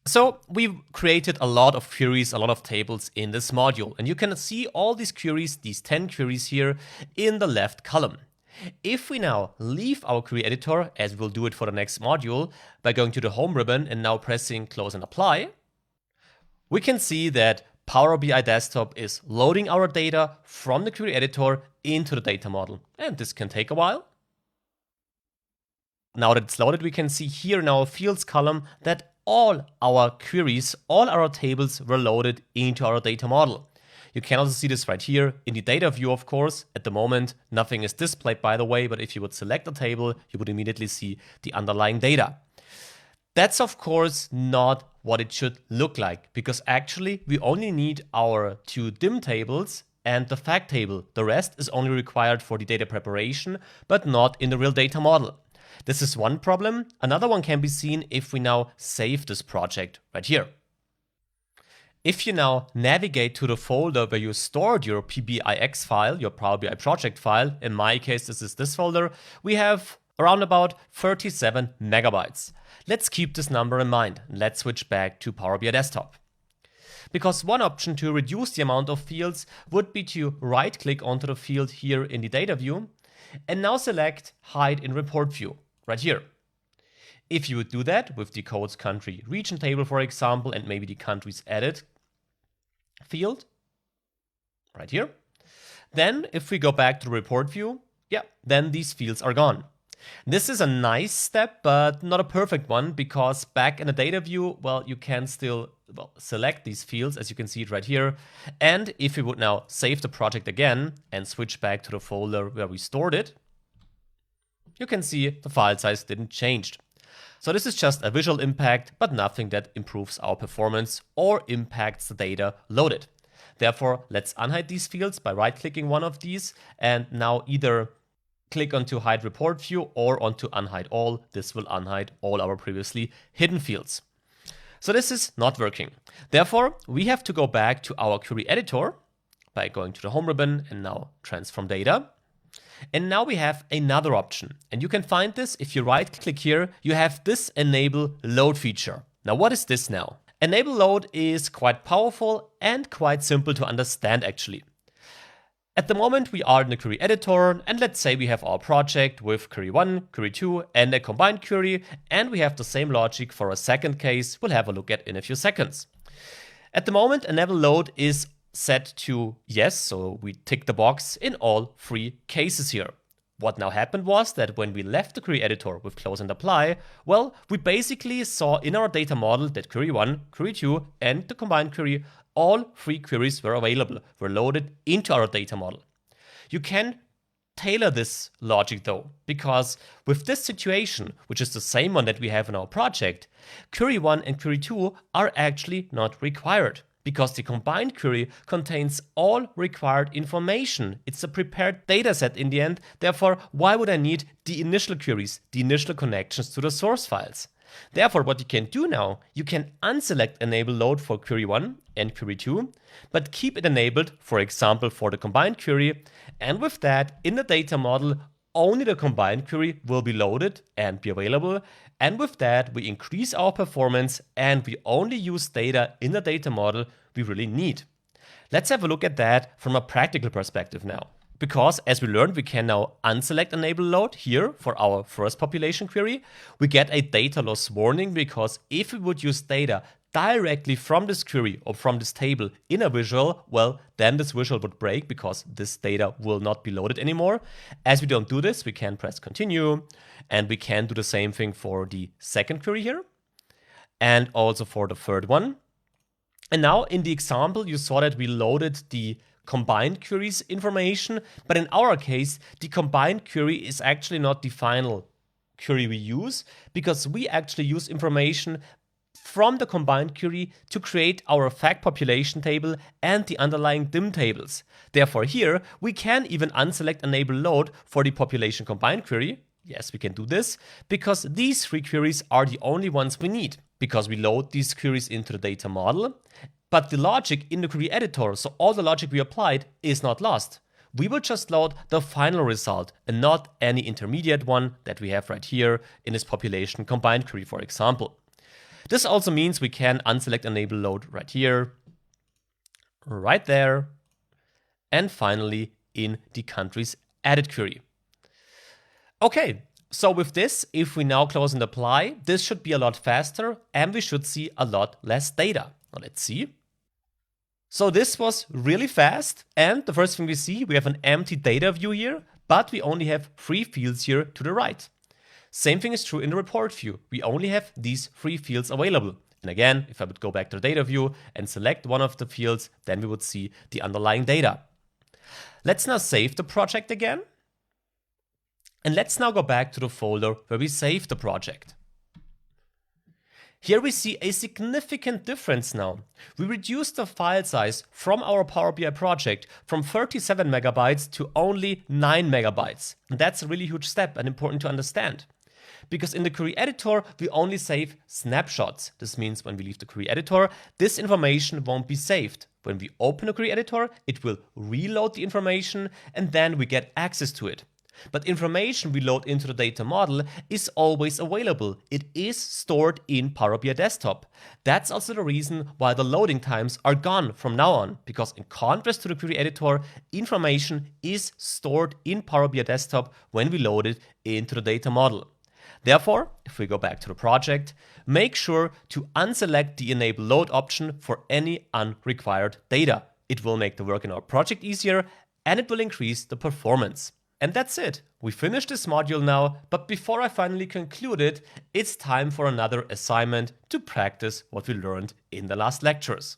So we've created a lot of queries, a lot of tables in this module, and you can see all these queries, these 10 queries here in the left column. If we now leave our query editor, as we'll do it for the next module, by going to the home ribbon and now pressing close and apply, we can see that Power BI Desktop is loading our data from the query editor into the data model, and this can take a while. Now that it's loaded, we can see here in our fields column that all our queries, all our tables were loaded into our data model. You can also see this right here in the data view, of course. At the moment, nothing is displayed, by the way, but if you would select a table, you would immediately see the underlying data. That's, of course, not what it should look like, because actually we only need our 2 dim tables and the fact table. The rest is only required for the data preparation, but not in the real data model. This is one problem. Another one can be seen if we now save this project right here. If you now navigate to the folder where you stored your PBIX file, your Power BI project file, in my case this is this folder, we have around about 37 megabytes. Let's keep this number in mind. Let's switch back to Power BI Desktop. Because one option to reduce the amount of fields would be to right-click onto the field here in the data view and now select Hide in Report View right here. If you would do that with the codes country region table, for example, and maybe the countries added field right here, then if we go back to the report view, then these fields are gone. This is a nice step, but not a perfect one, because back in the data view, well, you can still select these fields, as you can see it right here. And if we would now save the project again and switch back to the folder where we stored it, you can see the file size didn't change. So this is just a visual impact, but nothing that improves our performance or impacts the data loaded. Therefore, let's unhide these fields by right-clicking one of these and now either click onto Hide Report View or onto Unhide All. This will unhide all our previously hidden fields. So this is not working. Therefore, we have to go back to our query editor by going to the home ribbon and now transform data. And now we have another option. And you can find this if you right-click here, you have this Enable Load feature. Now what is this now? Enable Load is quite powerful and quite simple to understand actually. At the moment, we are in the query editor, and let's say we have our project with query 1, query 2, and a combined query, and we have the same logic for a second case we'll have a look at in a few seconds. At the moment, enable load is set to yes, so we tick the box in all 3 cases here. What now happened was that when we left the query editor with close and apply, well, we basically saw in our data model that query 1, query 2, and the combined query, all 3 queries were available, were loaded into our data model. You can tailor this logic though, because with this situation, which is the same one that we have in our project, query 1 and query 2 are actually not required, because the combined query contains all required information. It's a prepared data set in the end. Therefore, why would I need the initial queries, the initial connections to the source files? Therefore, what you can do now, you can unselect Enable Load for query 1 and query 2, but keep it enabled, for example, for the combined query. And with that, in the data model, only the combined query will be loaded and be available. And with that, we increase our performance and we only use data in the data model we really need. Let's have a look at that from a practical perspective now. Because as we learned, we can now unselect Enable Load here for our first population query. We get a data loss warning because if we would use data directly from this query or from this table in a visual, well, then this visual would break because this data will not be loaded anymore. As we don't do this, we can press continue, and we can do the same thing for the second query here and also for the third one. And now in the example, you saw that we loaded the combined queries information, but in our case, the combined query is actually not the final query we use, because we actually use information from the combined query to create our fact population table and the underlying dim tables. Therefore here, we can even unselect Enable Load for the population combined query. Yes, we can do this, because these 3 queries are the only ones we need, because we load these queries into the data model. But the logic in the query editor, so all the logic we applied, is not lost. We will just load the final result and not any intermediate one that we have right here in this population combined query, for example. This also means we can unselect enable load right here, right there, and finally in the countries added query. Okay, so with this, if we now close and apply, this should be a lot faster and we should see a lot less data. Now let's see. So this was really fast, and the first thing we see, we have an empty data view here, but we only have 3 fields here to the right. Same thing is true in the report view. We only have these 3 fields available. And again, if I would go back to the data view and select one of the fields, then we would see the underlying data. Let's now save the project again. And let's now go back to the folder where we saved the project. Here we see a significant difference now. We reduced the file size from our Power BI project from 37 megabytes to only 9 megabytes. And that's a really huge step and important to understand. Because in the query editor, we only save snapshots. This means when we leave the query editor, this information won't be saved. When we open the query editor, it will reload the information and then we get access to it. But information we load into the data model is always available. It is stored in Power BI Desktop. That's also the reason why the loading times are gone from now on, because in contrast to the query editor, information is stored in Power BI Desktop when we load it into the data model. Therefore, if we go back to the project, make sure to unselect the enable load option for any unrequired data. It will make the work in our project easier and it will increase the performance. And that's it. We finished this module now, but before I finally conclude it, it's time for another assignment to practice what we learned in the last lectures.